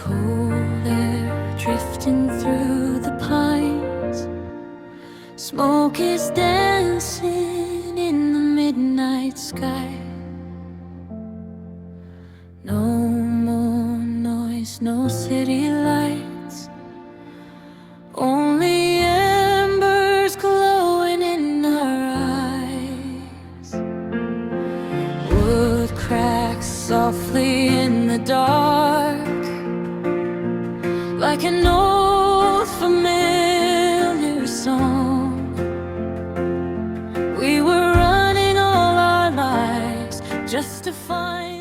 cold air drifting through the pines. Smoke is dancing in the midnight sky. No more noise, no city lights, only embers glowing in our eyes. Wood cracks softly in the dark, like an old familiar song. We were running all our lives just to find